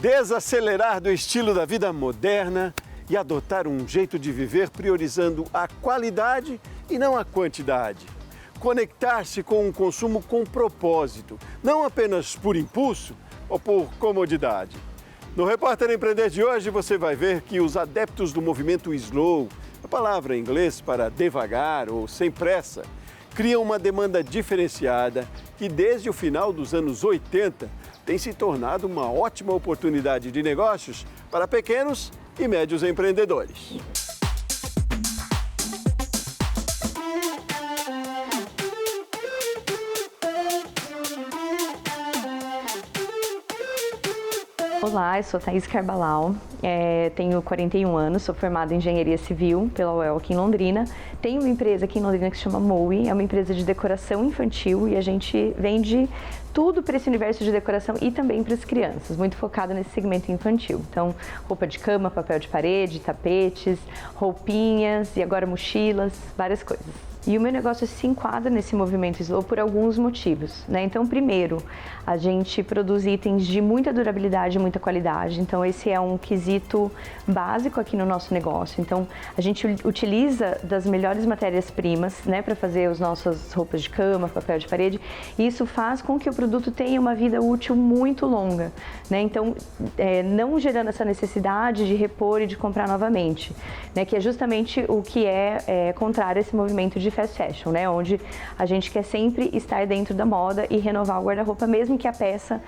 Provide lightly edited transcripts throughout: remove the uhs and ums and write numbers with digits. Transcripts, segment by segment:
Desacelerar do estilo da vida moderna e adotar um jeito de viver priorizando a qualidade e não a quantidade. Conectar-se com um consumo com propósito, não apenas por impulso ou por comodidade. No Repórter Empreender de hoje você vai ver que os adeptos do movimento slow, a palavra em inglês para devagar ou sem pressa, criam uma demanda diferenciada que desde o final dos anos 80 tem se tornado uma ótima oportunidade de negócios para pequenos e médios empreendedores. Olá, eu sou Thaís Carbalau, tenho 41 anos, sou formada em Engenharia Civil pela UEL aqui em Londrina. Tenho uma empresa aqui em Londrina que se chama Moe, é uma empresa de decoração infantil e a gente vende tudo para esse universo de decoração e também para as crianças, muito focado nesse segmento infantil. Então, roupa de cama, papel de parede, tapetes, roupinhas e agora mochilas, várias coisas. E o meu negócio se enquadra nesse movimento slow por alguns motivos, né? Então, primeiro, a gente produz itens de muita durabilidade e muita qualidade. Então, esse é um quesito básico aqui no nosso negócio. Então, a gente utiliza das melhores matérias-primas, né, para fazer as nossas roupas de cama, papel de parede. E isso faz com que o produto tenha uma vida útil muito longa, né? Então, não gerando essa necessidade de repor e de comprar novamente, né? Que é justamente o que é contrário a esse movimento de fast fashion, né? Onde a gente quer sempre estar dentro da moda e renovar o guarda-roupa, mesmo que a peça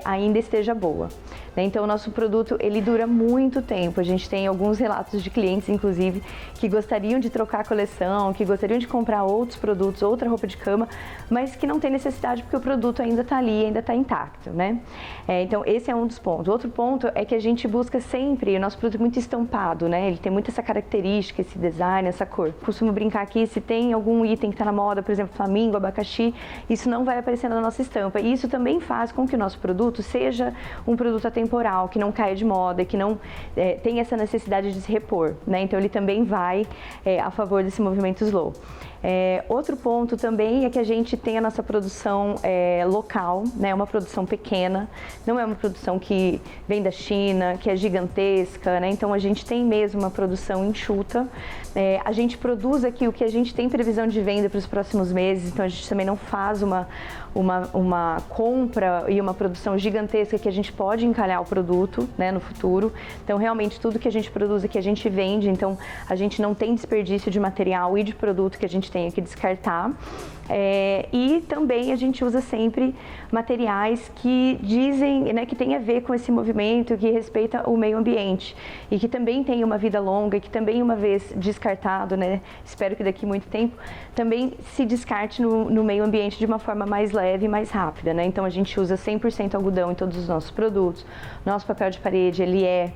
ainda esteja boa, né? Então, o nosso produto, ele dura muito tempo. A gente tem alguns relatos de clientes, inclusive, que gostariam de trocar a coleção, que gostariam de comprar outros produtos, outra roupa de cama, mas que não tem necessidade porque o produto ainda está ali, ainda está intacto, né? Então, esse é um dos pontos. Outro ponto é que a gente busca sempre, o nosso produto é muito estampado, né? Ele tem muito essa característica, esse design, essa cor. Costumo brincar aqui, se tem algum item que está na moda, por exemplo, flamingo, abacaxi, isso não vai aparecer na nossa estampa. E isso também faz com que o nosso produto seja um produto atemporal, que não caia de moda, que não tenha essa necessidade de se repor, né? Então, ele também vai a favor desse movimento slow. Outro ponto também é que a gente tem a nossa produção local, né? Uma produção pequena, não é uma produção que vem da China, que é gigantesca, né? Então a gente tem mesmo uma produção enxuta. A gente produz aqui o que a gente tem previsão de venda para os próximos meses, então a gente também não faz uma compra e uma produção gigantesca que a gente pode encalhar o produto, né, no futuro. Então realmente tudo que a gente produz aqui a gente vende, então a gente não tem desperdício de material e de produto que a gente tenha que descartar. E também a gente usa sempre materiais que dizem, né, que tem a ver com esse movimento, que respeita o meio ambiente e que também tem uma vida longa e que também, uma vez descartado, né, espero que daqui a muito tempo, também se descarte no meio ambiente de uma forma mais leve e mais rápida, né? Então a gente usa 100% algodão em todos os nossos produtos. Nosso papel de parede, ele é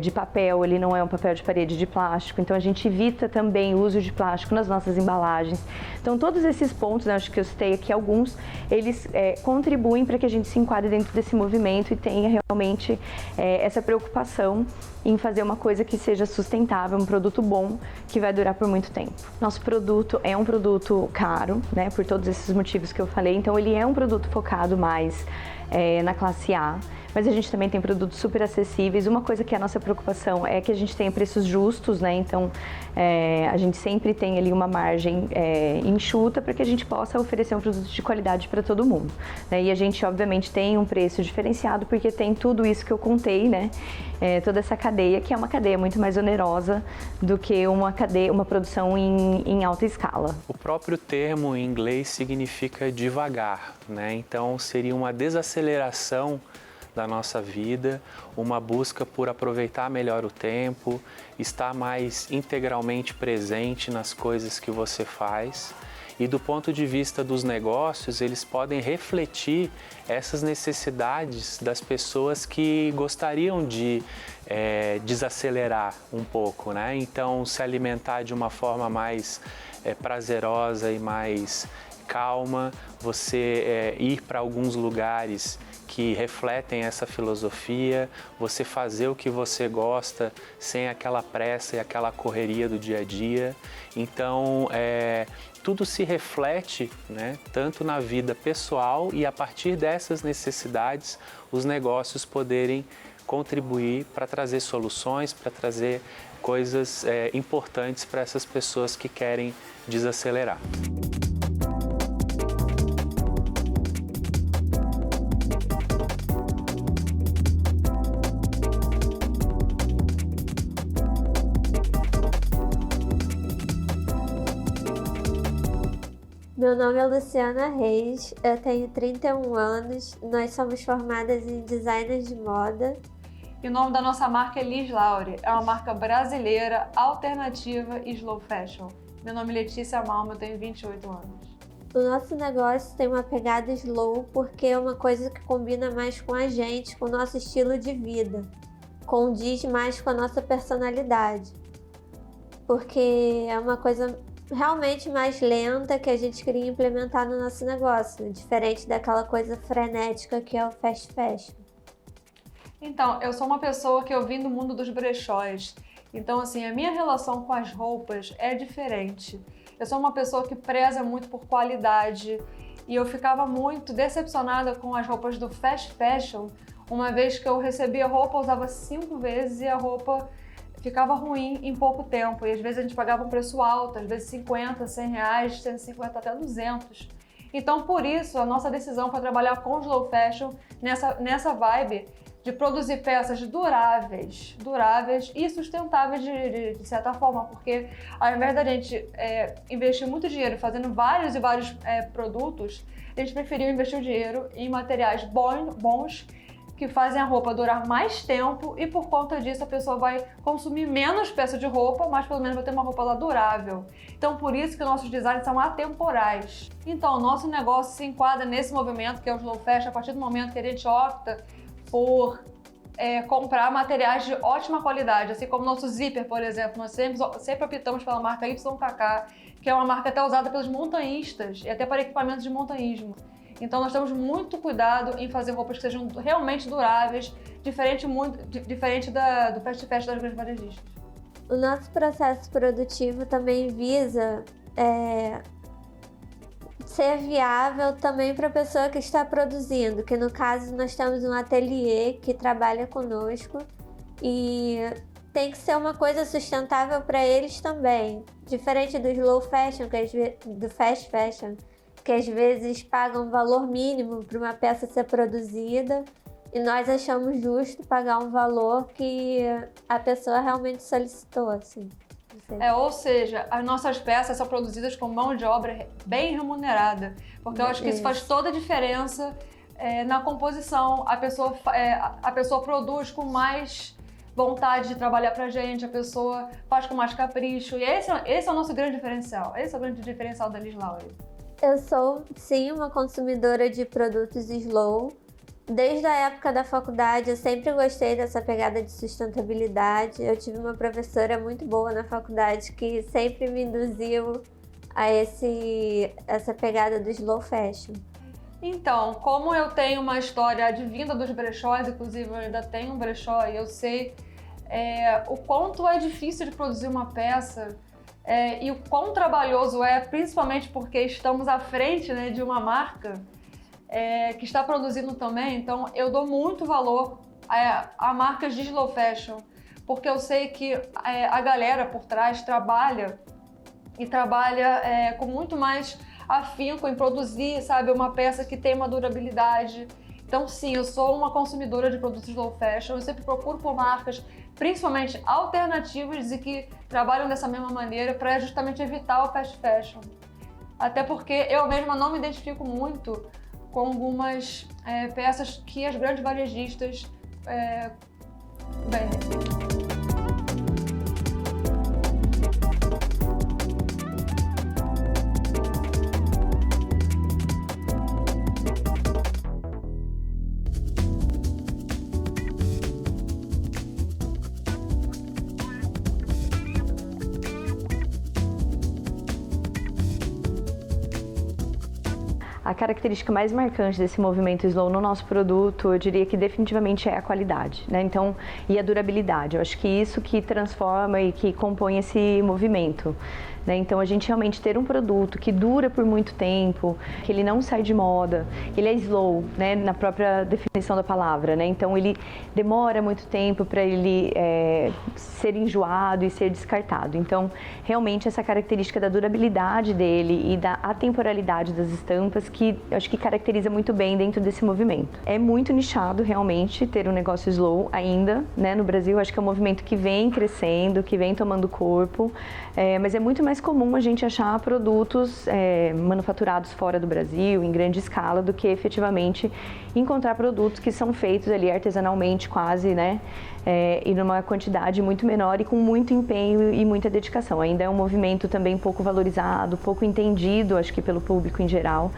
de papel, ele não é um papel de parede de plástico, então a gente evita também o uso de plástico nas nossas embalagens. Então todos esses pontos, né, acho que eu citei aqui alguns, eles contribuem para que a gente se enquadre dentro desse movimento e tenha realmente essa preocupação em fazer uma coisa que seja sustentável, um produto bom, que vai durar por muito tempo. Nosso produto é um produto caro, né, por todos esses motivos que eu falei, então ele é um produto focado mais na classe A, mas a gente também tem produtos super acessíveis. Uma coisa que é a nossa preocupação é que a gente tenha preços justos, né? Então, a gente sempre tem ali uma margem enxuta para que a gente possa oferecer um produto de qualidade para todo mundo, né? E a gente, obviamente, tem um preço diferenciado porque tem tudo isso que eu contei, né? Toda essa cadeia, que é uma cadeia muito mais onerosa do que uma produção em alta escala. O próprio termo em inglês significa devagar, né? Então, seria uma desaceleração da nossa vida, uma busca por aproveitar melhor o tempo, estar mais integralmente presente nas coisas que você faz. E do ponto de vista dos negócios, eles podem refletir essas necessidades das pessoas que gostariam de desacelerar um pouco, né? Então, se alimentar de uma forma mais prazerosa e mais calma, você ir para alguns lugares que refletem essa filosofia, você fazer o que você gosta sem aquela pressa e aquela correria do dia a dia. Então, tudo se reflete, né, tanto na vida pessoal e a partir dessas necessidades, os negócios poderem contribuir para trazer soluções, para trazer coisas importantes para essas pessoas que querem desacelerar. Meu nome é Luciana Reis, eu tenho 31 anos, nós somos formadas em design de moda. E o nome da nossa marca é Liz Laure, é uma marca brasileira, alternativa e slow fashion. Meu nome é Letícia Malma, eu tenho 28 anos. O nosso negócio tem uma pegada slow porque é uma coisa que combina mais com a gente, com o nosso estilo de vida, condiz mais com a nossa personalidade, porque é uma coisa realmente mais lenta que a gente queria implementar no nosso negócio, diferente daquela coisa frenética que é o fast fashion. Então, eu sou uma pessoa que eu vim do mundo dos brechós, então assim, a minha relação com as roupas é diferente. Eu sou uma pessoa que preza muito por qualidade e eu ficava muito decepcionada com as roupas do fast fashion, uma vez que eu recebia roupa, usava 5 vezes e a roupa ficava ruim em pouco tempo, e às vezes a gente pagava um preço alto, às vezes 50, 100 reais, 150 até 200. Então, por isso, a nossa decisão foi trabalhar com slow fashion nessa vibe de produzir peças duráveis e sustentáveis de certa forma, porque ao invés da gente investir muito dinheiro fazendo vários e vários produtos, a gente preferiu investir o dinheiro em materiais bons que fazem a roupa durar mais tempo e por conta disso a pessoa vai consumir menos peça de roupa, mas pelo menos vai ter uma roupa lá durável. Então por isso que nossos designs são atemporais. Então o nosso negócio se enquadra nesse movimento que é o slow fashion a partir do momento que a gente opta por comprar materiais de ótima qualidade, assim como o nosso zíper, por exemplo. Nós sempre optamos pela marca YKK, que é uma marca até usada pelos montanhistas e até para equipamentos de montanhismo. Então nós temos muito cuidado em fazer roupas que sejam realmente duráveis, diferente do fast fashion das grandes varejistas. O nosso processo produtivo também visa ser viável também para a pessoa que está produzindo, que no caso nós temos um ateliê que trabalha conosco e tem que ser uma coisa sustentável para eles também, diferente do slow fashion, do fast fashion, que às vezes pagam um valor mínimo para uma peça ser produzida e nós achamos justo pagar um valor que a pessoa realmente solicitou, assim. Ou seja, as nossas peças são produzidas com mão de obra bem remunerada, porque eu acho que isso faz toda a diferença na composição. A pessoa produz com mais vontade de trabalhar pra gente, a pessoa faz com mais capricho, e esse é o nosso grande diferencial, esse é o grande diferencial da Liz Laure. Eu sou, sim, uma consumidora de produtos slow. Desde a época da faculdade, eu sempre gostei dessa pegada de sustentabilidade. Eu tive uma professora muito boa na faculdade que sempre me induziu a essa pegada do slow fashion. Então, como eu tenho uma história advinda dos brechós, inclusive eu ainda tenho um brechó e eu sei o quanto é difícil de produzir uma peça, e o quão trabalhoso principalmente porque estamos à frente, né, de uma marca que está produzindo também. Então eu dou muito valor a marcas de slow fashion, porque eu sei que a galera por trás trabalha com muito mais afinco em produzir, sabe, uma peça que tem uma durabilidade. Então sim, eu sou uma consumidora de produtos slow fashion, eu sempre procuro por marcas principalmente alternativas e que trabalham dessa mesma maneira para justamente evitar o fast fashion. Até porque eu mesma não me identifico muito com algumas peças que as grandes varejistas vendem. A característica mais marcante desse movimento slow no nosso produto, eu diria que definitivamente é a qualidade, né? Então, e a durabilidade. Eu acho que isso que transforma e que compõe esse movimento. Então, a gente realmente ter um produto que dura por muito tempo, que ele não sai de moda, ele é slow, né, na própria definição da palavra, né? Então, ele demora muito tempo para ele ser enjoado e ser descartado. Então, realmente, essa característica da durabilidade dele e da atemporalidade das estampas que eu acho que caracteriza muito bem dentro desse movimento. É muito nichado, realmente, ter um negócio slow ainda, né? No Brasil, acho que é um movimento que vem crescendo, que vem tomando corpo, mas é muito mais comum a gente achar produtos manufaturados fora do Brasil, em grande escala, do que efetivamente encontrar produtos que são feitos ali artesanalmente quase, né? E numa quantidade muito menor e com muito empenho e muita dedicação. Ainda é um movimento também pouco valorizado, pouco entendido, acho que pelo público em geral.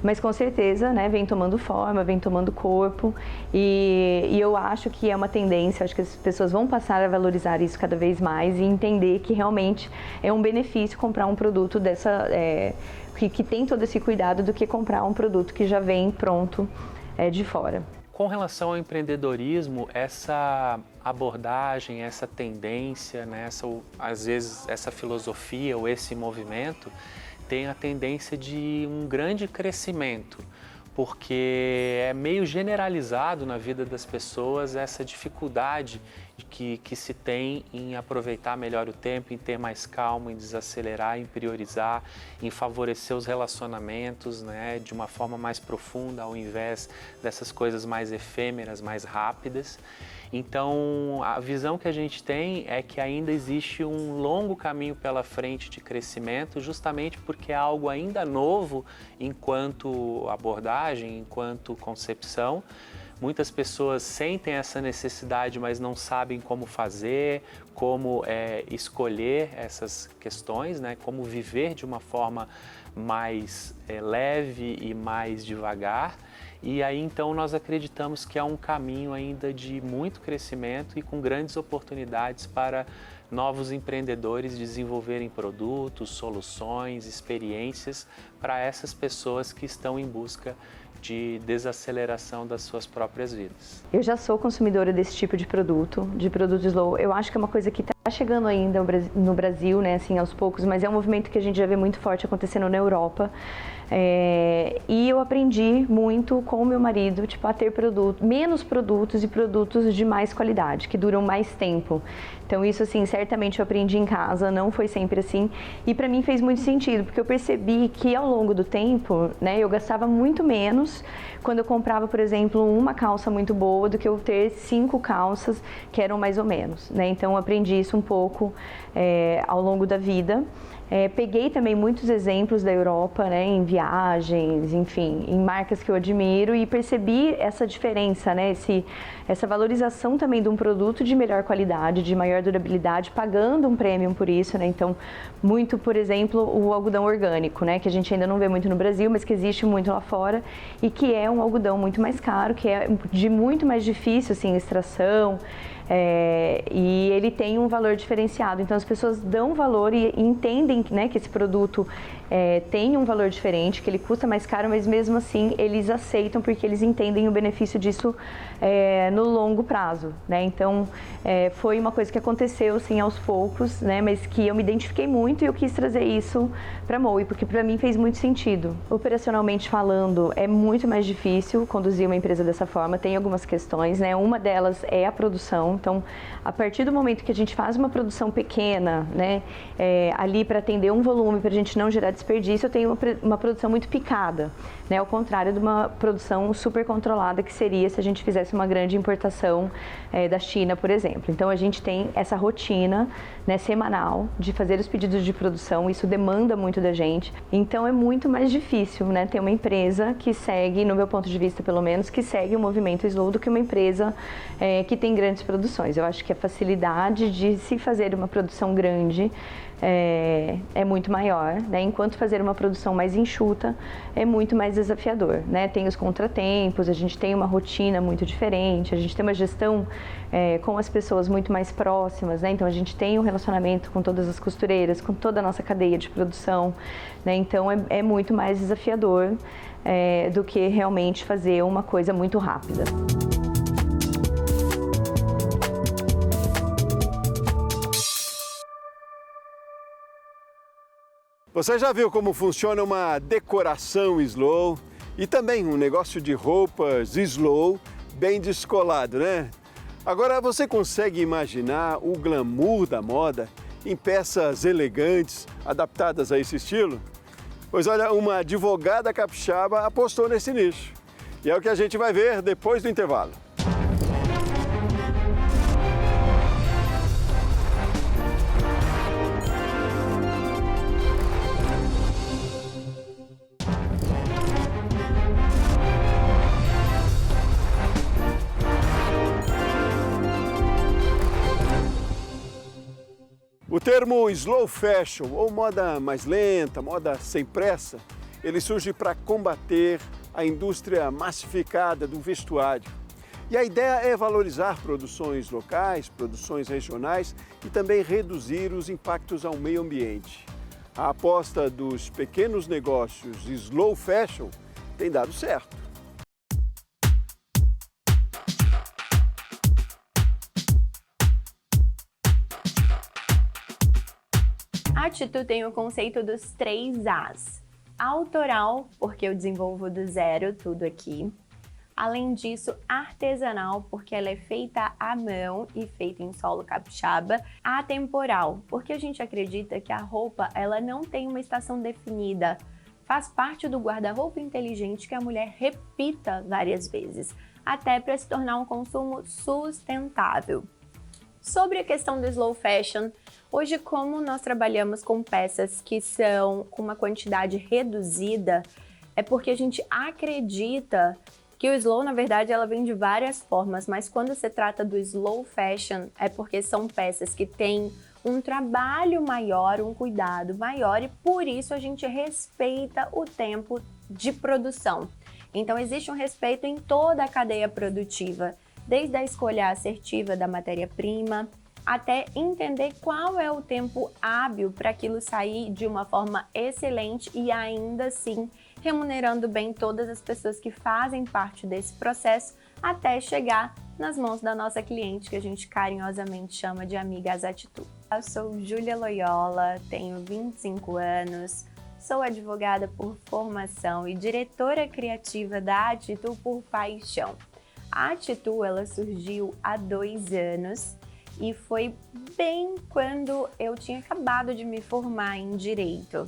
Mas com certeza, né, vem tomando forma, vem tomando corpo e eu acho que é uma tendência, acho que as pessoas vão passar a valorizar isso cada vez mais e entender que realmente é um benefício comprar um produto que tem todo esse cuidado do que comprar um produto que já vem pronto de fora. Com relação ao empreendedorismo, essa abordagem, essa tendência, né, às vezes essa filosofia ou esse movimento tem a tendência de um grande crescimento, porque é meio generalizado na vida das pessoas essa dificuldade que se tem em aproveitar melhor o tempo, em ter mais calma, em desacelerar, em priorizar, em favorecer os relacionamentos, né, de uma forma mais profunda, ao invés dessas coisas mais efêmeras, mais rápidas. Então, a visão que a gente tem é que ainda existe um longo caminho pela frente de crescimento, justamente porque é algo ainda novo enquanto abordagem, enquanto concepção. Muitas pessoas sentem essa necessidade, mas não sabem como fazer, como escolher essas questões, né? Como viver de uma forma mais leve e mais devagar. E aí, então, nós acreditamos que é um caminho ainda de muito crescimento e com grandes oportunidades para novos empreendedores desenvolverem produtos, soluções, experiências para essas pessoas que estão em busca de desaceleração das suas próprias vidas. Eu já sou consumidora desse tipo de produto slow. Eu acho que é uma coisa que está chegando ainda no Brasil, né, assim, aos poucos, mas é um movimento que a gente já vê muito forte acontecendo na Europa. E eu aprendi muito com o meu marido, a ter menos produtos e produtos de mais qualidade, que duram mais tempo. Então isso, assim, certamente eu aprendi em casa, não foi sempre assim. E para mim fez muito sentido, porque eu percebi que ao longo do tempo, né, eu gastava muito menos quando eu comprava, por exemplo, uma calça muito boa do que eu ter 5 calças que eram mais ou menos, né? Então eu aprendi isso um pouco ao longo da vida. Peguei também muitos exemplos da Europa, né, em viagens, enfim, em marcas que eu admiro e percebi essa diferença, né, essa valorização também de um produto de melhor qualidade, de maior durabilidade, pagando um premium por isso, né? Então, muito, por exemplo, o algodão orgânico, né, que a gente ainda não vê muito no Brasil, mas que existe muito lá fora e que é um algodão muito mais caro, que é de muito mais difícil, assim, extração. E ele tem um valor diferenciado, então as pessoas dão valor e entendem, né, que esse produto tem um valor diferente, que ele custa mais caro, mas mesmo assim eles aceitam porque eles entendem o benefício disso no longo prazo, né? Então foi uma coisa que aconteceu assim aos poucos, né, mas que eu me identifiquei muito e eu quis trazer isso para a Mowi, porque para mim fez muito sentido. Operacionalmente falando, é muito mais difícil conduzir uma empresa dessa forma, tem algumas questões, né? Uma delas é a produção. Então, a partir do momento que a gente faz uma produção pequena, né, ali para atender um volume, para a gente não gerar desperdício, eu tenho uma produção muito picada, né, ao contrário de uma produção super controlada que seria se a gente fizesse uma grande importação da China, por exemplo. Então, a gente tem essa rotina, né, semanal de fazer os pedidos de produção, isso demanda muito da gente. Então, é muito mais difícil, né, ter uma empresa que segue, no meu ponto de vista pelo menos, que segue o movimento slow do que uma empresa que tem grandes produções. Eu acho que a facilidade de se fazer uma produção grande é muito maior, né? Enquanto fazer uma produção mais enxuta é muito mais desafiador, né? Tem os contratempos, a gente tem uma rotina muito diferente, a gente tem uma gestão com as pessoas muito mais próximas, né? Então a gente tem um relacionamento com todas as costureiras, com toda a nossa cadeia de produção, né? Então é muito mais desafiador do que realmente fazer uma coisa muito rápida. Você já viu como funciona uma decoração slow e também um negócio de roupas slow bem descolado, né? Agora você consegue imaginar o glamour da moda em peças elegantes adaptadas a esse estilo? Pois olha, uma advogada capixaba apostou nesse nicho. E é o que a gente vai ver depois do intervalo. O termo slow fashion, ou moda mais lenta, moda sem pressa, ele surge para combater a indústria massificada do vestuário. E a ideia é valorizar produções locais, produções regionais e também reduzir os impactos ao meio ambiente. A aposta dos pequenos negócios slow fashion tem dado certo. A Atitude tem o conceito dos 3 As. Autoral, porque eu desenvolvo do zero tudo aqui. Além disso, artesanal, porque ela é feita à mão e feita em solo capixaba. Atemporal, porque a gente acredita que a roupa ela não tem uma estação definida. Faz parte do guarda-roupa inteligente que a mulher repita várias vezes, até para se tornar um consumo sustentável. Sobre a questão do slow fashion, hoje como nós trabalhamos com peças que são com uma quantidade reduzida, é porque a gente acredita que o slow, na verdade, ela vem de várias formas, mas quando se trata do slow fashion, é porque são peças que têm um trabalho maior, um cuidado maior, e por isso a gente respeita o tempo de produção. Então existe um respeito em toda a cadeia produtiva, desde a escolha assertiva da matéria-prima, até entender qual é o tempo hábil para aquilo sair de uma forma excelente e ainda assim remunerando bem todas as pessoas que fazem parte desse processo até chegar nas mãos da nossa cliente, que a gente carinhosamente chama de amiga Atitude. Eu sou Júlia Loyola, tenho 25 anos, sou advogada por formação e diretora criativa da Atitude por paixão. A Atitude ela surgiu há 2 anos e foi bem quando eu tinha acabado de me formar em Direito.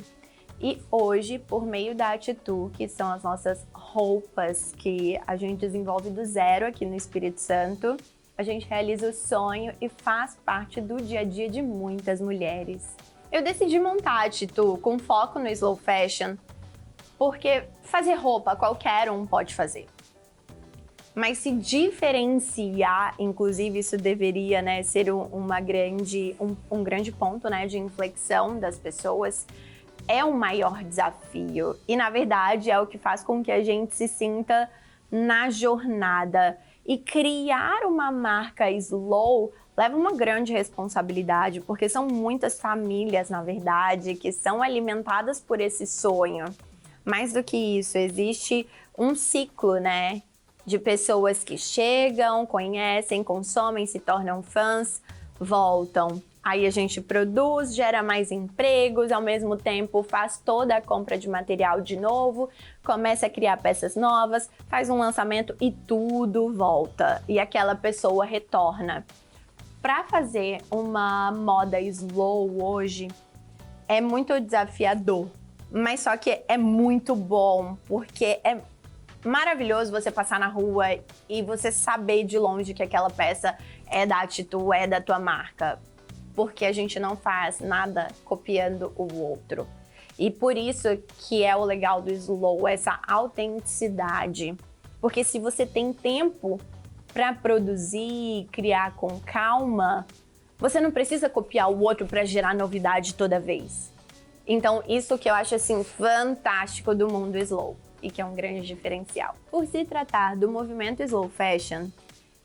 E hoje, por meio da Atitude, que são as nossas roupas que a gente desenvolve do zero aqui no Espírito Santo, a gente realiza o sonho e faz parte do dia a dia de muitas mulheres. Eu decidi montar a Atitude com foco no slow fashion, porque fazer roupa qualquer um pode fazer. Mas se diferenciar, inclusive isso deveria ser um grande ponto de inflexão das pessoas, é um maior desafio. E na verdade é o que faz com que a gente se sinta na jornada. E criar uma marca slow leva uma grande responsabilidade, porque são muitas famílias, na verdade, que são alimentadas por esse sonho. Mais do que isso, existe um ciclo, de pessoas que chegam, conhecem, consomem, se tornam fãs, voltam. Aí a gente produz, gera mais empregos, ao mesmo tempo faz toda a compra de material de novo, começa a criar peças novas, faz um lançamento e tudo volta. E aquela pessoa retorna. Para fazer uma moda slow hoje é muito desafiador, mas só que é muito bom, porque é maravilhoso você passar na rua e você saber de longe que aquela peça é da Atitude, é da tua marca, porque a gente não faz nada copiando o outro. E por isso que é o legal do slow, essa autenticidade, porque se você tem tempo para produzir, criar com calma, Você não precisa copiar o outro para gerar novidade toda vez. Então, isso que eu acho assim fantástico do mundo slow e que é um grande diferencial. Por se tratar do movimento slow fashion,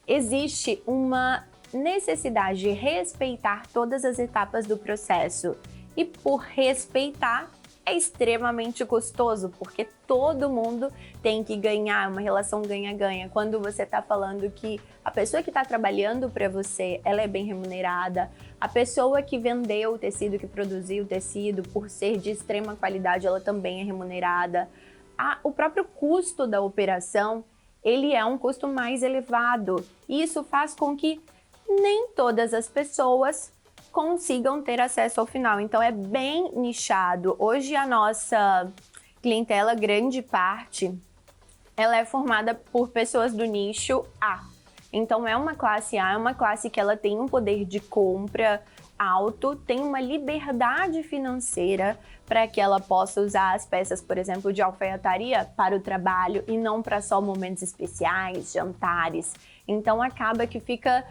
existe uma necessidade de respeitar todas as etapas do processo. E por respeitar, é extremamente custoso, porque todo mundo tem que ganhar, uma relação ganha-ganha. Quando você está falando que a pessoa que está trabalhando para você, ela é bem remunerada, a pessoa que vendeu o tecido, que produziu o tecido, por ser de extrema qualidade, ela também é remunerada. O próprio custo da operação, ele é um custo mais elevado. E isso faz com que nem todas as pessoas consigam ter acesso ao final. Então é bem nichado. Hoje a nossa clientela, grande parte, ela é formada por pessoas do nicho A. Então é uma classe A, é uma classe que ela tem um poder de compra alto, tem uma liberdade financeira para que ela possa usar as peças, por exemplo, de alfaiataria para o trabalho e não para só momentos especiais, jantares. Então acaba que fica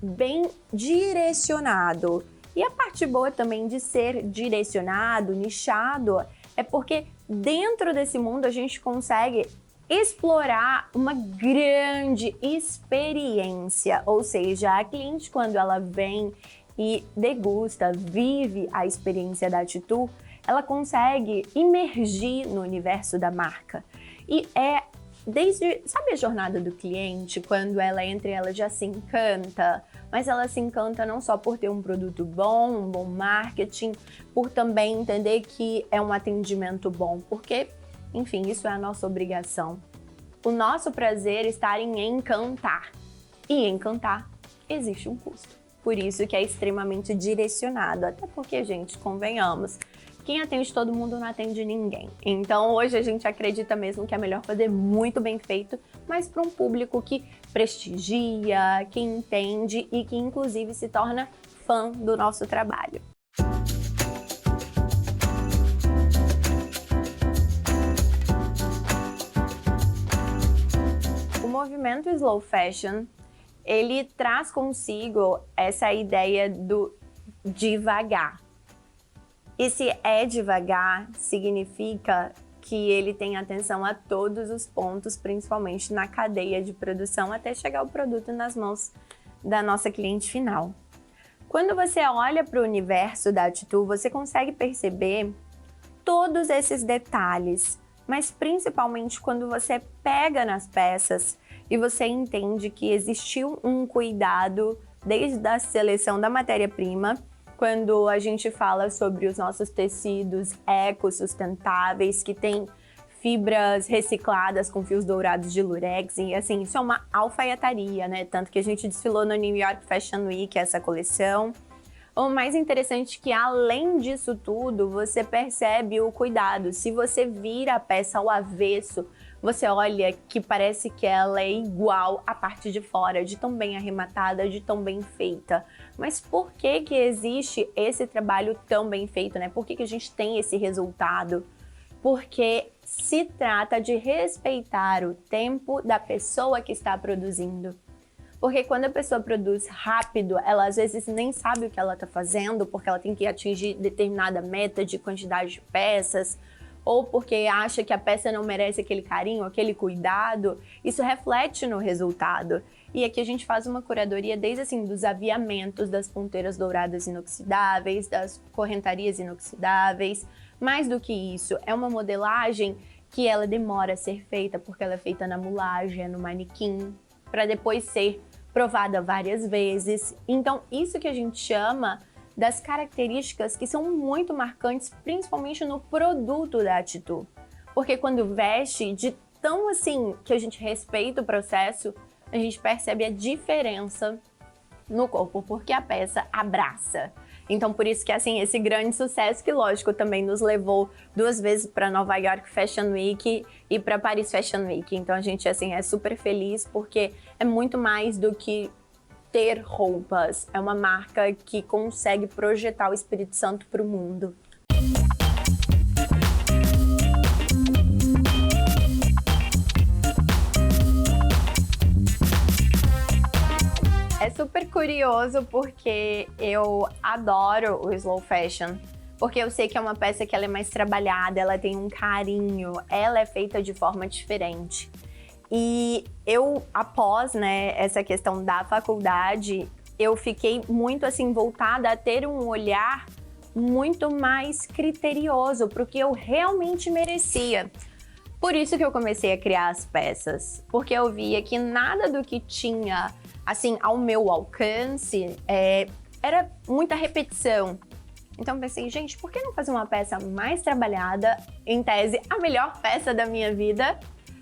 bem direcionado. E a parte boa também de ser direcionado, nichado, é porque dentro desse mundo a gente consegue explorar uma grande experiência. Ou seja, a cliente, quando ela vem e degusta, vive a experiência da Atitude, ela consegue imergir no universo da marca. E sabe a jornada do cliente, quando ela entra e ela já se encanta, mas ela se encanta não só por ter um produto bom, um bom marketing, por também entender que é um atendimento bom, porque, enfim, isso é a nossa obrigação. O nosso prazer está em encantar, e encantar existe um custo. Por isso que é extremamente direcionado, até porque, gente, convenhamos, quem atende todo mundo não atende ninguém. Então hoje a gente acredita mesmo que é melhor fazer muito bem feito, mas para um público que prestigia, que entende e que inclusive se torna fã do nosso trabalho. O movimento slow fashion, ele traz consigo essa ideia do devagar. E se é devagar, significa que ele tem atenção a todos os pontos, principalmente na cadeia de produção, até chegar o produto nas mãos da nossa cliente final. Quando você olha para o universo da Atitude, você consegue perceber todos esses detalhes, mas principalmente quando você pega nas peças e você entende que existiu um cuidado desde a seleção da matéria-prima. Quando a gente fala sobre os nossos tecidos ecossustentáveis, que tem fibras recicladas com fios dourados de lurex, e assim, isso é uma alfaiataria, né? Tanto que a gente desfilou no New York Fashion Week essa coleção. O mais interessante é que, além disso tudo, você percebe o cuidado. Se você vira a peça ao avesso, você olha que parece que ela é igual à parte de fora, de tão bem arrematada, de tão bem feita. Mas por que que existe esse trabalho tão bem feito, né? Por que que a gente tem esse resultado? Porque se trata de respeitar o tempo da pessoa que está produzindo. Porque quando a pessoa produz rápido, ela às vezes nem sabe o que ela está fazendo, porque ela tem que atingir determinada meta de quantidade de peças, ou porque acha que a peça não merece aquele carinho, aquele cuidado. Isso reflete no resultado. E aqui a gente faz uma curadoria desde assim dos aviamentos, das ponteiras douradas inoxidáveis, das correntarias inoxidáveis. Mais do que isso, é uma modelagem que ela demora a ser feita porque ela é feita na mulagem, no manequim, para depois ser provada várias vezes. Então, isso que a gente chama das características que são muito marcantes, principalmente no produto da Atitude. Porque quando veste, de tão assim que a gente respeita o processo, a gente percebe a diferença no corpo, porque a peça abraça. Então, por isso que assim, esse grande sucesso que, lógico, também nos levou 2 vezes para Nova York Fashion Week e para Paris Fashion Week. Então, a gente assim é super feliz porque é muito mais do que ter roupas. É uma marca que consegue projetar o Espírito Santo para o mundo. É super curioso porque eu adoro o slow fashion. Porque eu sei que é uma peça que ela é mais trabalhada, ela tem um carinho, ela é feita de forma diferente. E eu, após, né, essa questão da faculdade, eu fiquei muito assim voltada a ter um olhar muito mais criterioso para o que eu realmente merecia. Por isso que eu comecei a criar as peças, porque eu via que nada do que tinha assim ao meu alcance era muita repetição. Então pensei, gente, por que não fazer uma peça mais trabalhada, em tese a melhor peça da minha vida,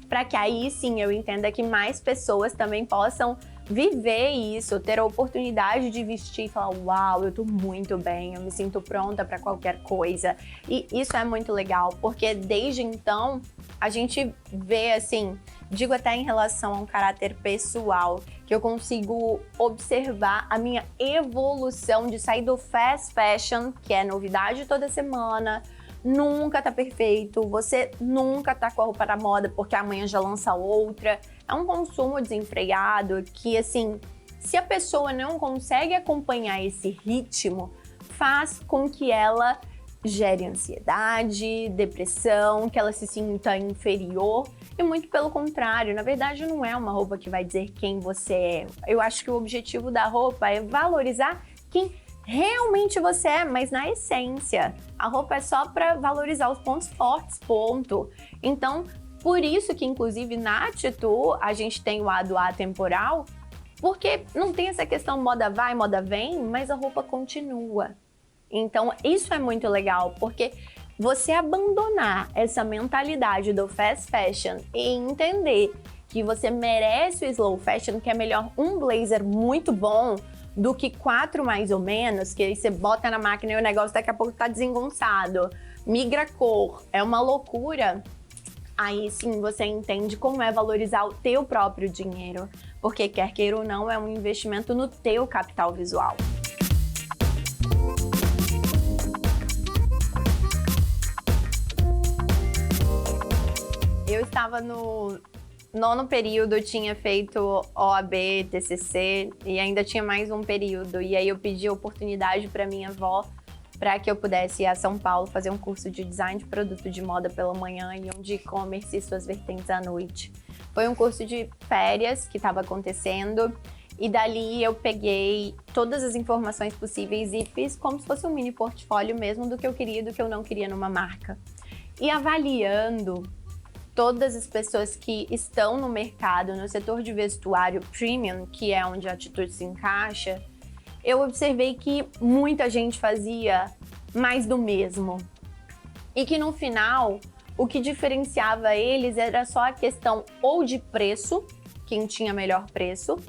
para que aí sim eu entenda que mais pessoas também possam viver isso, ter a oportunidade de vestir e falar, uau, eu tô muito bem, eu me sinto pronta para qualquer coisa. E isso é muito legal, porque desde então a gente vê assim, digo até em relação a um caráter pessoal, que eu consigo observar a minha evolução de sair do fast fashion, que é novidade toda semana, nunca tá perfeito, você nunca tá com a roupa da moda porque amanhã já lança outra. É um consumo desenfreado que, assim, se a pessoa não consegue acompanhar esse ritmo, faz com que ela gere ansiedade, depressão, que ela se sinta inferior. E muito pelo contrário, na verdade não é uma roupa que vai dizer quem você é. Eu acho que o objetivo da roupa é valorizar quem realmente você é, mas na essência. A roupa é só para valorizar os pontos fortes, ponto. Então, por isso que, inclusive, na Atitude, a gente tem o A do atemporal, porque não tem essa questão moda vai, moda vem, mas a roupa continua. Então, isso é muito legal, porque você abandonar essa mentalidade do fast fashion e entender que você merece o slow fashion, que é melhor um blazer muito bom do que 4 mais ou menos, que aí você bota na máquina e o negócio daqui a pouco tá desengonçado, migra cor, é uma loucura. Aí sim você entende como é valorizar o teu próprio dinheiro, porque quer queira ou não, é um investimento no teu capital visual. Eu estava no 9º período, eu tinha feito OAB, TCC e ainda tinha mais um período. E aí eu pedi a oportunidade para minha avó para que eu pudesse ir a São Paulo fazer um curso de design de produto de moda pela manhã e um de e-commerce e suas vertentes à noite. Foi um curso de férias que estava acontecendo e dali eu peguei todas as informações possíveis e fiz como se fosse um mini portfólio mesmo do que eu queria e do que eu não queria numa marca. E avaliando todas as pessoas que estão no mercado, no setor de vestuário premium, que é onde a Atitude se encaixa, eu observei que muita gente fazia mais do mesmo. E que no final, o que diferenciava eles era só a questão ou de preço, quem tinha melhor preço,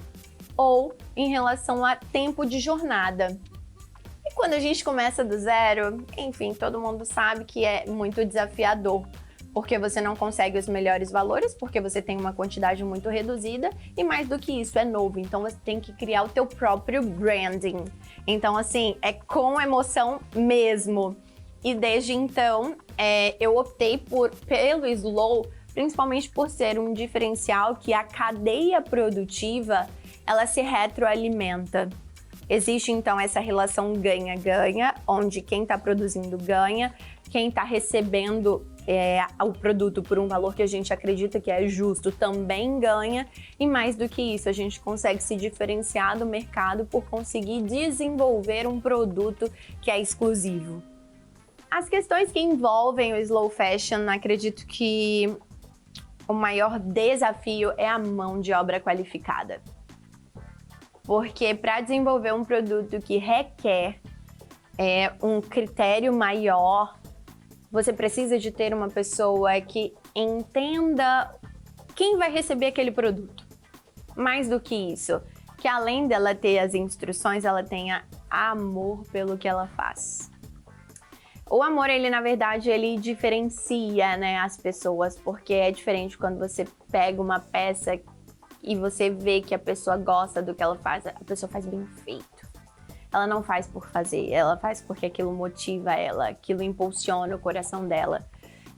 ou em relação a tempo de jornada. E quando a gente começa do zero, enfim, todo mundo sabe que é muito desafiador, porque você não consegue os melhores valores, porque você tem uma quantidade muito reduzida e mais do que isso, é novo. Então você tem que criar o teu próprio branding. Então assim, é com emoção mesmo. E desde então, eu optei pelo slow, principalmente por ser um diferencial que a cadeia produtiva, ela se retroalimenta. Existe então essa relação ganha-ganha, onde quem está produzindo ganha, quem está recebendo o produto por um valor que a gente acredita que é justo também ganha, e mais do que isso, a gente consegue se diferenciar do mercado por conseguir desenvolver um produto que é exclusivo. As questões que envolvem o slow fashion, acredito que o maior desafio é a mão de obra qualificada. Porque para desenvolver um produto que requer um critério maior, você precisa de ter uma pessoa que entenda quem vai receber aquele produto. Mais do que isso, que além dela ter as instruções, ela tenha amor pelo que ela faz. O amor, ele na verdade, ele diferencia, né, as pessoas, porque é diferente quando você pega uma peça e você vê que a pessoa gosta do que ela faz, a pessoa faz bem feito. Ela não faz por fazer, ela faz porque aquilo motiva ela, aquilo impulsiona o coração dela.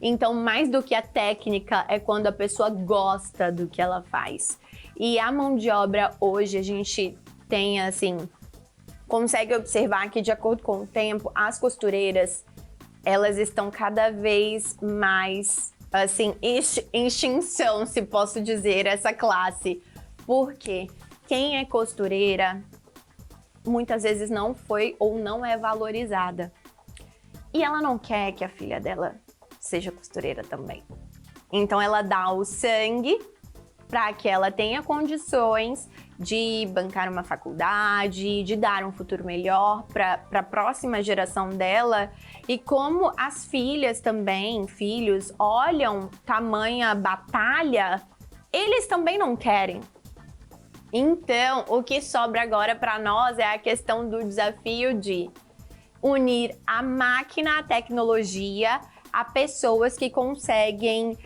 Então, mais do que a técnica, é quando a pessoa gosta do que ela faz. E a mão de obra hoje, a gente tem, assim, consegue observar que, de acordo com o tempo, as costureiras, elas estão cada vez mais, assim, em extinção, se posso dizer, essa classe. Porque quem é costureira, muitas vezes não foi ou não é valorizada. E ela não quer que a filha dela seja costureira também. Então ela dá o sangue para que ela tenha condições de bancar uma faculdade, de dar um futuro melhor para a próxima geração dela. E como as filhas também, filhos, olham tamanha batalha, eles também não querem. Então, o que sobra agora para nós é a questão do desafio de unir a máquina, a tecnologia, a pessoas que conseguem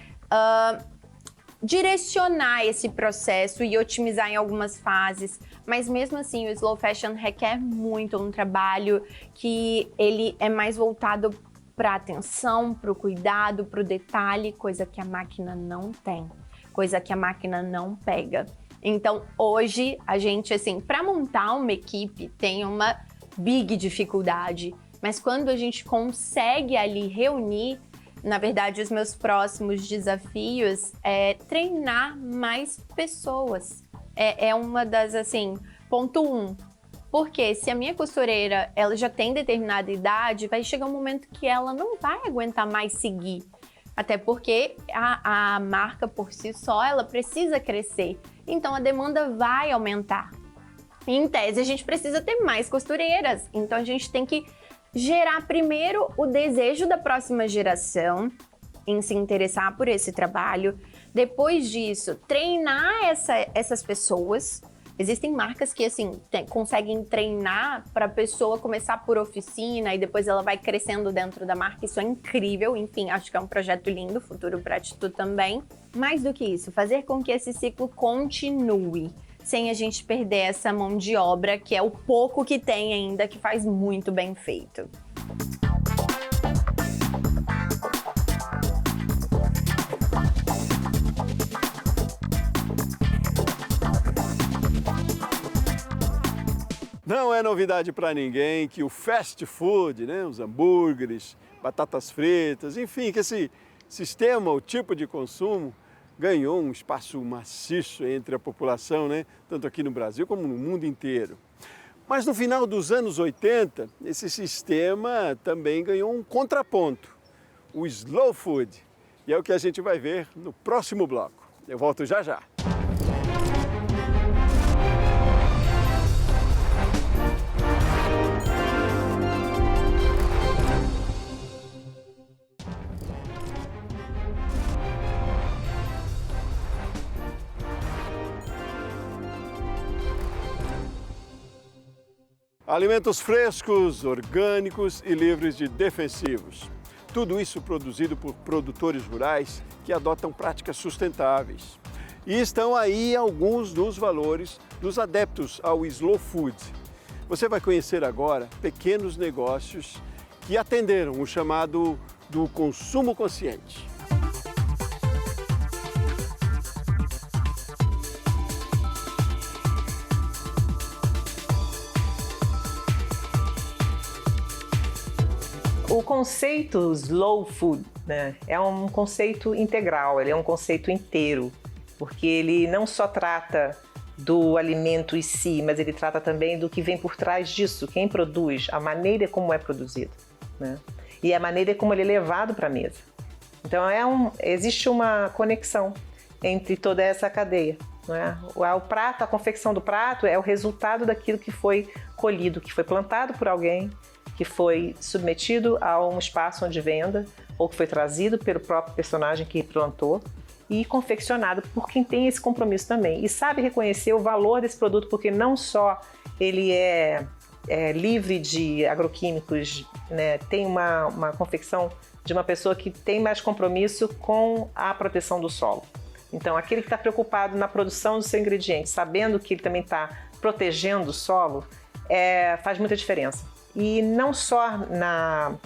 direcionar esse processo e otimizar em algumas fases. Mas mesmo assim, o Slow Fashion requer muito um trabalho que ele é mais voltado para a atenção, para o cuidado, para o detalhe, coisa que a máquina não tem, coisa que a máquina não pega. Então, hoje, a gente, assim, para montar uma equipe tem uma big dificuldade, mas quando a gente consegue ali reunir, na verdade, os meus próximos desafios é treinar mais pessoas. É uma das, assim, ponto 1. Porque se a minha costureira, ela já tem determinada idade, vai chegar um momento que ela não vai aguentar mais seguir. Até porque a marca por si só, ela precisa crescer. Então a demanda vai aumentar. Em tese, a gente precisa ter mais costureiras. Então a gente tem que gerar primeiro o desejo da próxima geração em se interessar por esse trabalho. Depois disso, treinar essas pessoas. Existem marcas que, assim, conseguem treinar para a pessoa começar por oficina e depois ela vai crescendo dentro da marca. Isso é incrível. Enfim, acho que é um projeto lindo, futuro para Atitude também. Mais do que isso, fazer com que esse ciclo continue, sem a gente perder essa mão de obra, que é o pouco que tem ainda, que faz muito bem feito. Não é novidade para ninguém que o fast food, né, os hambúrgueres, batatas fritas, enfim, que esse sistema, o tipo de consumo, ganhou um espaço maciço entre a população, né, tanto aqui no Brasil como no mundo inteiro. Mas no final dos anos 80, esse sistema também ganhou um contraponto, o slow food. E é o que a gente vai ver no próximo bloco. Eu volto já já. Alimentos frescos, orgânicos e livres de defensivos. Tudo isso produzido por produtores rurais que adotam práticas sustentáveis. E estão aí alguns dos valores dos adeptos ao slow food. Você vai conhecer agora pequenos negócios que atenderam o chamado do consumo consciente. O conceito slow food, né, é um conceito integral, ele é um conceito inteiro, porque ele não só trata do alimento em si, mas ele trata também do que vem por trás disso, quem produz, a maneira como é produzido, né, e a maneira como ele é levado para a mesa. Então existe uma conexão entre toda essa cadeia. Né? O prato, a confecção do prato é o resultado daquilo que foi colhido, que foi plantado por alguém, que foi submetido a um espaço onde venda, ou que foi trazido pelo próprio personagem que plantou e confeccionado por quem tem esse compromisso também. E sabe reconhecer o valor desse produto, porque não só ele é livre de agroquímicos, né? Tem uma confecção de uma pessoa que tem mais compromisso com a proteção do solo. Então, aquele que está preocupado na produção do seu ingrediente, sabendo que ele também está protegendo o solo, faz muita diferença. E não só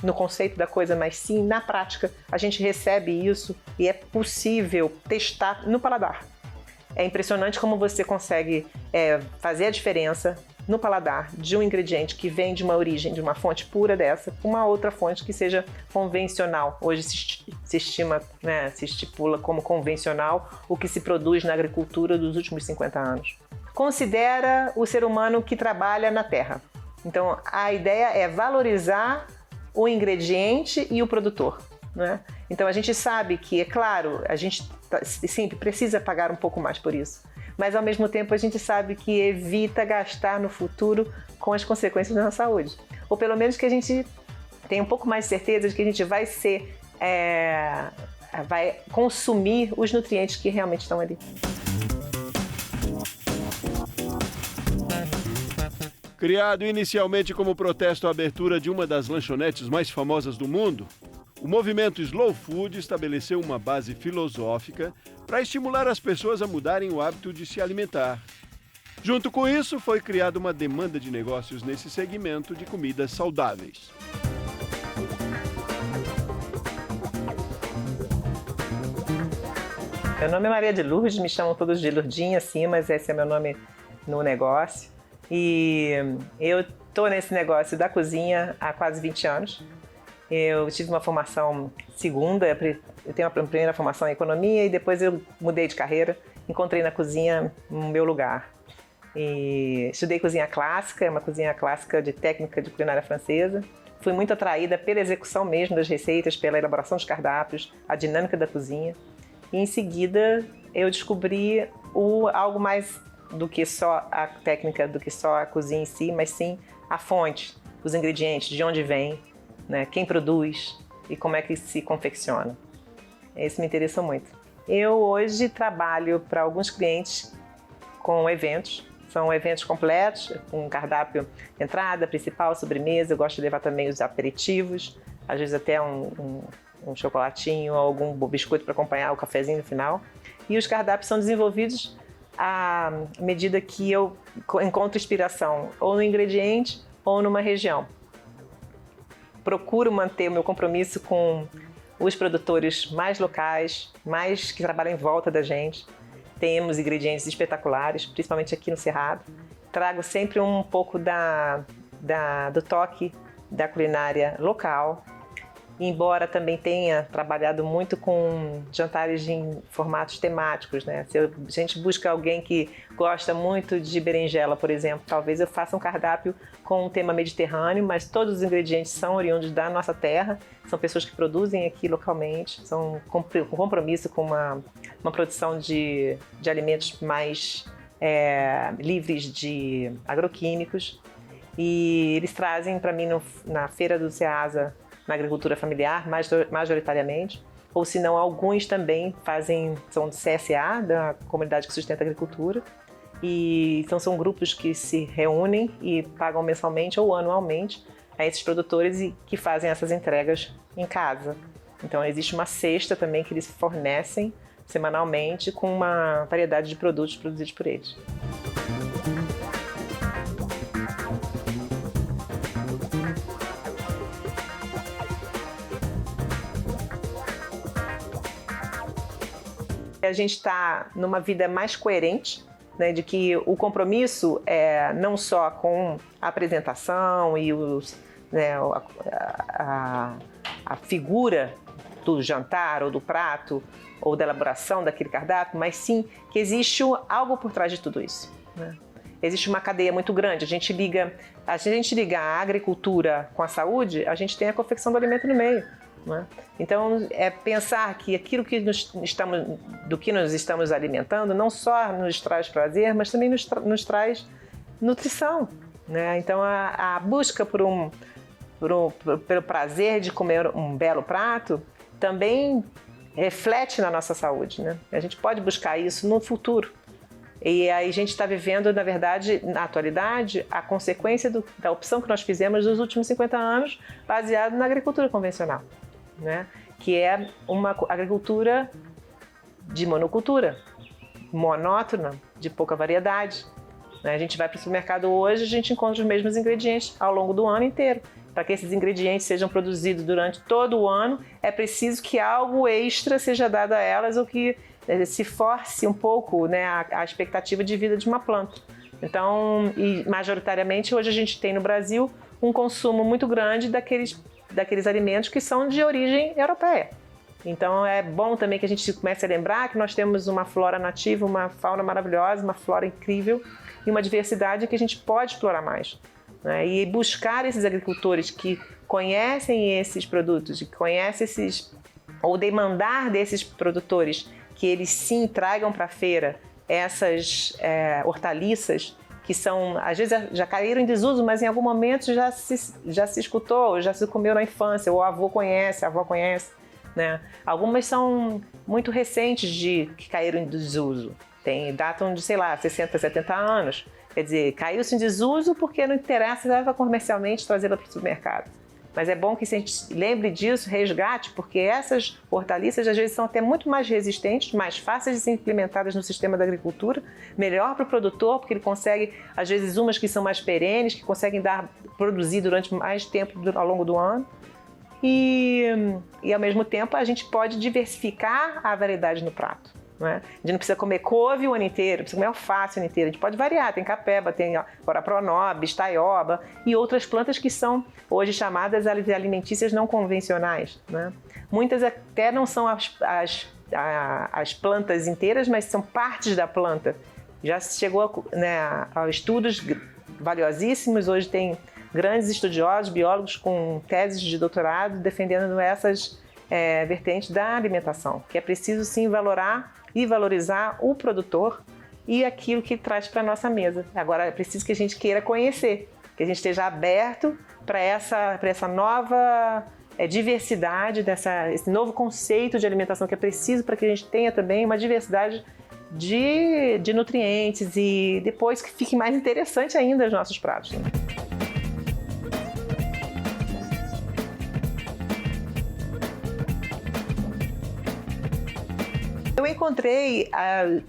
no conceito da coisa, mas sim na prática. A gente recebe isso e é possível testar no paladar. É impressionante como você consegue fazer a diferença no paladar de um ingrediente que vem de uma origem, de uma fonte pura dessa, com uma outra fonte que seja convencional. Hoje se estima, né, se estipula como convencional o que se produz na agricultura dos últimos 50 anos. Considera o ser humano que trabalha na terra. Então, a ideia é valorizar o ingrediente e o produtor, né? Então, a gente sabe que, é claro, a gente sempre precisa pagar um pouco mais por isso. Mas, ao mesmo tempo, a gente sabe que evita gastar no futuro com as consequências da nossa saúde. Ou, pelo menos, que a gente tenha um pouco mais de certeza de que a gente vai vai consumir os nutrientes que realmente estão ali. Criado inicialmente como protesto à abertura de uma das lanchonetes mais famosas do mundo, o movimento Slow Food estabeleceu uma base filosófica para estimular as pessoas a mudarem o hábito de se alimentar. Junto com isso, foi criada uma demanda de negócios nesse segmento de comidas saudáveis. Meu nome é Maria de Lourdes, me chamam todos de Lourdinha, sim, mas esse é meu nome no negócio. E eu estou nesse negócio da cozinha há quase 20 anos. Eu tive uma formação segunda, eu tenho a primeira formação em economia e depois eu mudei de carreira, encontrei na cozinha o meu lugar. E estudei cozinha clássica, é uma cozinha clássica de técnica de culinária francesa. Fui muito atraída pela execução mesmo das receitas, pela elaboração dos cardápios, a dinâmica da cozinha. E em seguida eu descobri algo mais do que só a técnica, do que só a cozinha em si, mas sim a fonte, os ingredientes, de onde vem, né, quem produz e como é que se confecciona. Isso me interessou muito. Eu hoje trabalho para alguns clientes com eventos. São eventos completos, com cardápio entrada, principal, sobremesa. Eu gosto de levar também os aperitivos, às vezes até um chocolatinho ou algum biscoito para acompanhar o cafezinho no final. E os cardápios são desenvolvidos à medida que eu encontro inspiração ou no ingrediente ou numa região. Procuro manter o meu compromisso com os produtores mais locais, mais que trabalham em volta da gente. Temos ingredientes espetaculares, principalmente aqui no Cerrado. Trago sempre um pouco do toque da culinária local. Embora também tenha trabalhado muito com jantares em formatos temáticos, né? Se a gente busca alguém que gosta muito de berinjela, por exemplo, talvez eu faça um cardápio com um tema mediterrâneo, mas todos os ingredientes são oriundos da nossa terra, são pessoas que produzem aqui localmente, são com compromisso com uma produção de alimentos mais livres de agroquímicos. E eles trazem para mim na Feira do Ceasa, na agricultura familiar, majoritariamente, ou se não, alguns também são do CSA, da Comunidade que Sustenta a Agricultura, e então são grupos que se reúnem e pagam mensalmente ou anualmente a esses produtores e que fazem essas entregas em casa. Então existe uma cesta também que eles fornecem semanalmente com uma variedade de produtos produzidos por eles. A gente está numa vida mais coerente, né, de que o compromisso é não só com a apresentação e a figura do jantar ou do prato ou da elaboração daquele cardápio, mas sim que existe algo por trás de tudo isso, né? Existe uma cadeia muito grande. A gente liga a agricultura com a saúde, a gente tem a confecção do alimento no meio, né? Então, é pensar que aquilo do que nos estamos alimentando não só nos traz prazer, mas também nos traz nutrição, né? Então, a busca pelo prazer de comer um belo prato também reflete na nossa saúde, né? A gente pode buscar isso no futuro. E aí a gente está vivendo, na verdade, na atualidade, a consequência da opção que nós fizemos nos últimos 50 anos, baseado na agricultura convencional, né? Que é uma agricultura de monocultura, monótona, de pouca variedade, né? A gente vai para o supermercado hoje, a gente encontra os mesmos ingredientes ao longo do ano inteiro. Para que esses ingredientes sejam produzidos durante todo o ano, é preciso que algo extra seja dado a elas ou que se force um pouco, né, a expectativa de vida de uma planta. Então, e majoritariamente hoje a gente tem no Brasil um consumo muito grande daqueles alimentos que são de origem europeia. Então é bom também que a gente comece a lembrar que nós temos uma flora nativa, uma fauna maravilhosa, uma flora incrível e uma diversidade que a gente pode explorar mais, né? E buscar esses agricultores que conhecem esses produtos, que conhecem ou demandar desses produtores que eles sim tragam para a feira essas hortaliças que são, às vezes já caíram em desuso, mas em algum momento já se escutou, já se comeu na infância, ou a avó conhece, né? Algumas são muito recentes que caíram em desuso, datam de, sei lá, 60, 70 anos. Quer dizer, caiu-se em desuso porque não interessa comercialmente trazê-la para o supermercado. Mas é bom que a gente lembre disso, resgate, porque essas hortaliças às vezes são até muito mais resistentes, mais fáceis de ser implementadas no sistema da agricultura, melhor para o produtor, porque ele consegue, às vezes, umas que são mais perenes, que conseguem produzir durante mais tempo ao longo do ano. E ao mesmo tempo, a gente pode diversificar a variedade no prato, não é? A gente não precisa comer couve o ano inteiro, precisa comer alface o ano inteiro. A gente pode variar, tem capeba, tem corapronobis, taioba e outras plantas que são hoje chamadas alimentícias não convencionais, né? Muitas até não são as plantas inteiras, mas são partes da planta. Já se chegou a estudos valiosíssimos, hoje tem grandes estudiosos, biólogos com teses de doutorado defendendo essas vertentes da alimentação, que é preciso sim valorar e valorizar o produtor e aquilo que traz para a nossa mesa. Agora é preciso que a gente queira conhecer, que a gente esteja aberto para essa nova diversidade, esse novo conceito de alimentação que é preciso para que a gente tenha também uma diversidade de nutrientes e depois que fique mais interessante ainda os nossos pratos, né? Eu encontrei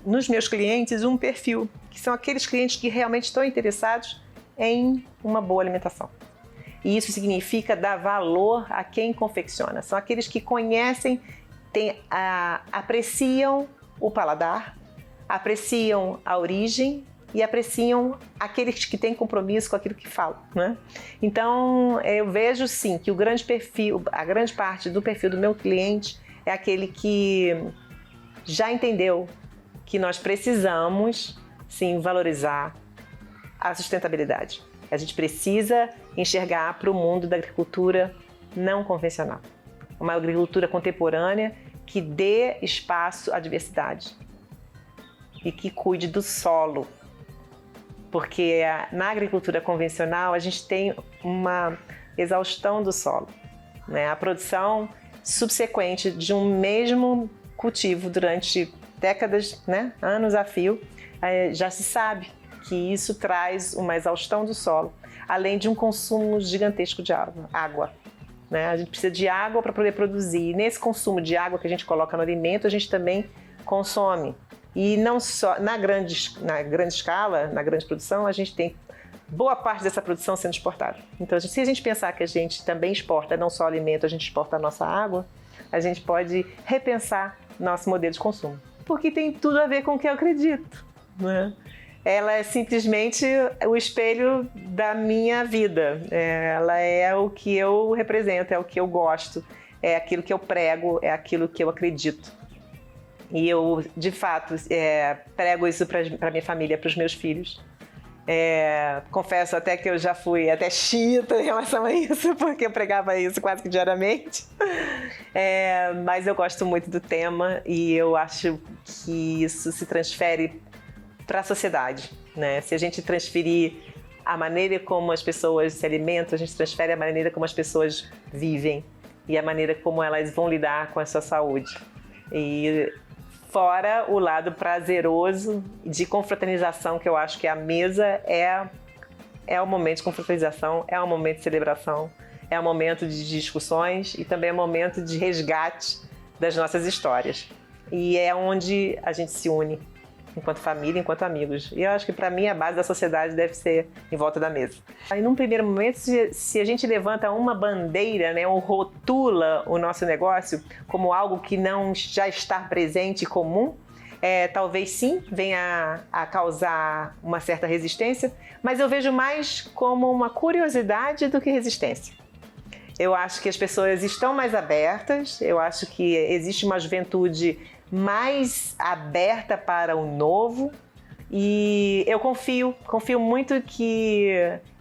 nos meus clientes um perfil, que são aqueles clientes que realmente estão interessados em uma boa alimentação. E isso significa dar valor a quem confecciona. São aqueles que conhecem, apreciam o paladar, apreciam a origem e apreciam aqueles que têm compromisso com aquilo que falam, né? Então, eu vejo sim que a grande parte do perfil do meu cliente é aquele que já entendeu que nós precisamos, sim, valorizar a sustentabilidade. A gente precisa enxergar para o mundo da agricultura não convencional. Uma agricultura contemporânea que dê espaço à diversidade e que cuide do solo. Porque na agricultura convencional a gente tem uma exaustão do solo, né? A produção subsequente de um mesmo cultivo durante décadas, né, anos a fio, já se sabe que isso traz uma exaustão do solo, além de um consumo gigantesco de água, né? A gente precisa de água para poder produzir. E nesse consumo de água que a gente coloca no alimento, a gente também consome. E não só na grande escala, na grande produção, a gente tem boa parte dessa produção sendo exportada. Então, se a gente pensar que a gente também exporta não só alimento, a gente exporta a nossa água, a gente pode repensar nosso modelo de consumo. Porque tem tudo a ver com o que eu acredito, né? Ela é simplesmente o espelho da minha vida. Ela é o que eu represento, é o que eu gosto, é aquilo que eu prego, é aquilo que eu acredito. E eu, de fato, prego isso para minha família, para os meus filhos. Confesso até que eu já fui até chita em relação a isso, porque eu pregava isso quase que diariamente. Mas eu gosto muito do tema e eu acho que isso se transfere para a sociedade, né? Se a gente transferir a maneira como as pessoas se alimentam, a gente transfere a maneira como as pessoas vivem e a maneira como elas vão lidar com a sua saúde. E fora o lado prazeroso de confraternização, que eu acho que a mesa é um momento de confraternização, é um momento de celebração, é um momento de discussões e também é um momento de resgate das nossas histórias. E é onde a gente se une, enquanto família, enquanto amigos. E eu acho que para mim a base da sociedade deve ser em volta da mesa. Aí num primeiro momento, se a gente levanta uma bandeira, né, ou rotula o nosso negócio como algo que não já está presente e comum, talvez sim venha a causar uma certa resistência, mas eu vejo mais como uma curiosidade do que resistência. Eu acho que as pessoas estão mais abertas, eu acho que existe uma juventude mais aberta para o novo e eu confio muito que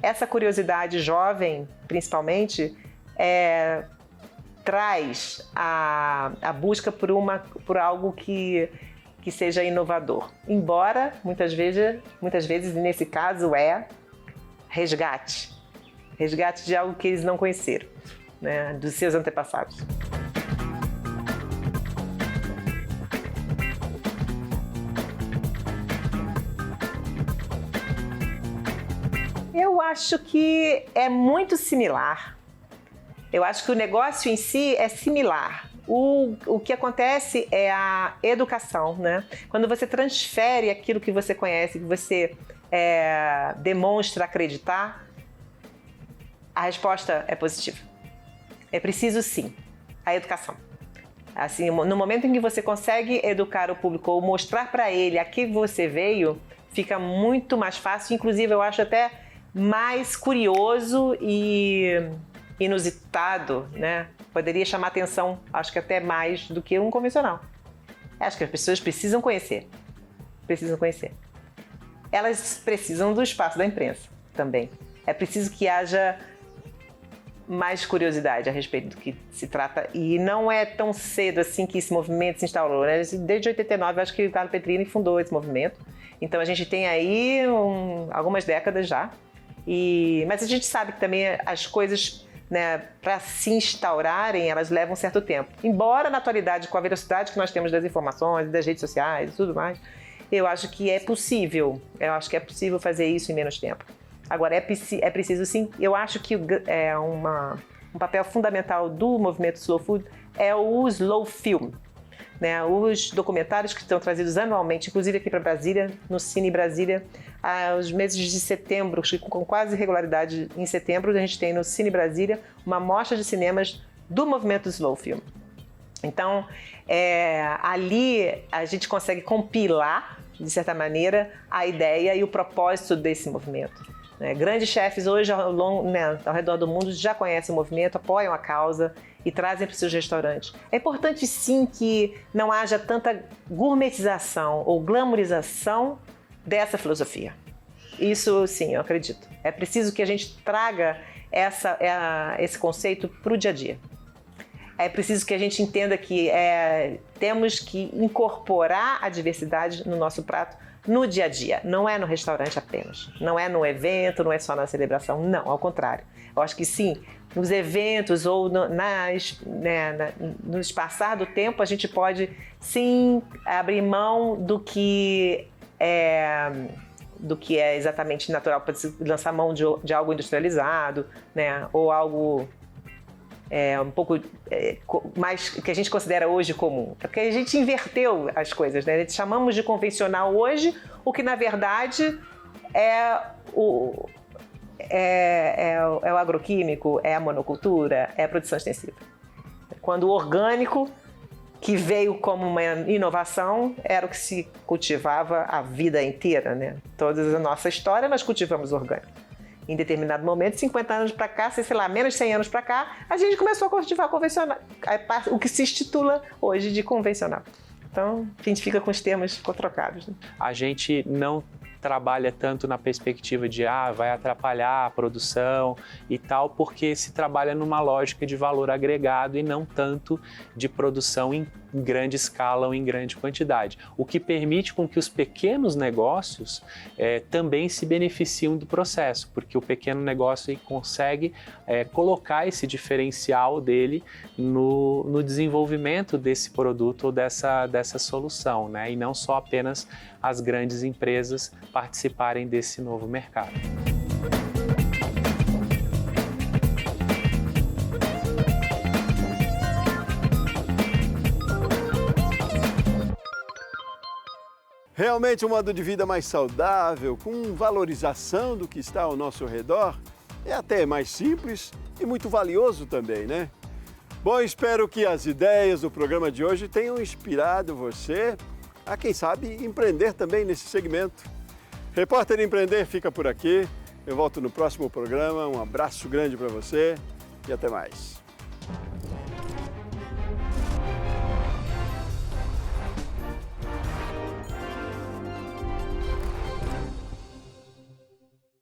essa curiosidade jovem, principalmente, traz a busca por algo que seja inovador. Embora, muitas vezes, nesse caso, resgate de algo que eles não conheceram, né, dos seus antepassados. Eu acho que é muito similar. Eu acho que o negócio em si é similar. O que acontece é a educação, né? Quando você transfere aquilo que você conhece, que você demonstra acreditar, a resposta é positiva. É preciso, sim, a educação. Assim, no momento em que você consegue educar o público ou mostrar para ele a que você veio, fica muito mais fácil. Inclusive, eu acho até mais curioso e inusitado, né? Poderia chamar atenção, acho que até mais do que um convencional. Acho que as pessoas precisam conhecer. Elas precisam do espaço da imprensa também. É preciso que haja mais curiosidade a respeito do que se trata. E não é tão cedo assim que esse movimento se instaurou, né? Desde 89, acho que o Carlo Petrini fundou esse movimento. Então a gente tem aí algumas décadas já. Mas a gente sabe que também as coisas, né, para se instaurarem, elas levam um certo tempo. Embora na atualidade, com a velocidade que nós temos das informações, das redes sociais e tudo mais, eu acho que é possível. Eu acho que é possível fazer isso em menos tempo. Agora, é preciso sim, eu acho que um papel fundamental do movimento Slow Food é o Slow Film, né? Os documentários que estão trazidos anualmente, inclusive aqui para Brasília, no Cine Brasília, aos meses de setembro, com quase regularidade em setembro, a gente tem no Cine Brasília uma mostra de cinemas do movimento Slow Film. Então, ali a gente consegue compilar, de certa maneira, a ideia e o propósito desse movimento. Grandes chefes hoje ao redor do mundo já conhecem o movimento, apoiam a causa e trazem para os seus restaurantes. É importante sim que não haja tanta gourmetização ou glamourização dessa filosofia. Isso sim, eu acredito. É preciso que a gente traga esse conceito para o dia a dia. É preciso que a gente entenda que temos que incorporar a diversidade no nosso prato no dia a dia, não é no restaurante apenas, não é no evento, não é só na celebração, não, ao contrário. Eu acho que sim, nos eventos ou no passar do tempo, a gente pode sim abrir mão do que é exatamente natural, para se lançar mão de algo industrializado, né, ou algo um pouco mais que a gente considera hoje comum, porque a gente inverteu as coisas, né? A gente chamamos de convencional hoje o que na verdade é o agroquímico, é a monocultura, é a produção extensiva. Quando o orgânico, que veio como uma inovação, era o que se cultivava a vida inteira, né? Toda a nossa história nós cultivamos orgânico. Em determinado momento, 50 anos para cá, sei lá, menos de 100 anos para cá, a gente começou a cultivar convencional, o que se institula hoje de convencional. Então, a gente fica com os termos trocados. Né? A gente não trabalha tanto na perspectiva de vai atrapalhar a produção e tal, porque se trabalha numa lógica de valor agregado e não tanto de produção em grande escala ou em grande quantidade, o que permite com que os pequenos negócios também se beneficiem do processo, porque o pequeno negócio consegue colocar esse diferencial dele no desenvolvimento desse produto ou dessa solução, né? E não só apenas as grandes empresas participarem desse novo mercado. Realmente um modo de vida mais saudável, com valorização do que está ao nosso redor, é até mais simples e muito valioso também, né? Bom, espero que as ideias do programa de hoje tenham inspirado você a, quem sabe, empreender também nesse segmento. Repórter Empreender fica por aqui. Eu volto no próximo programa. Um abraço grande para você e até mais.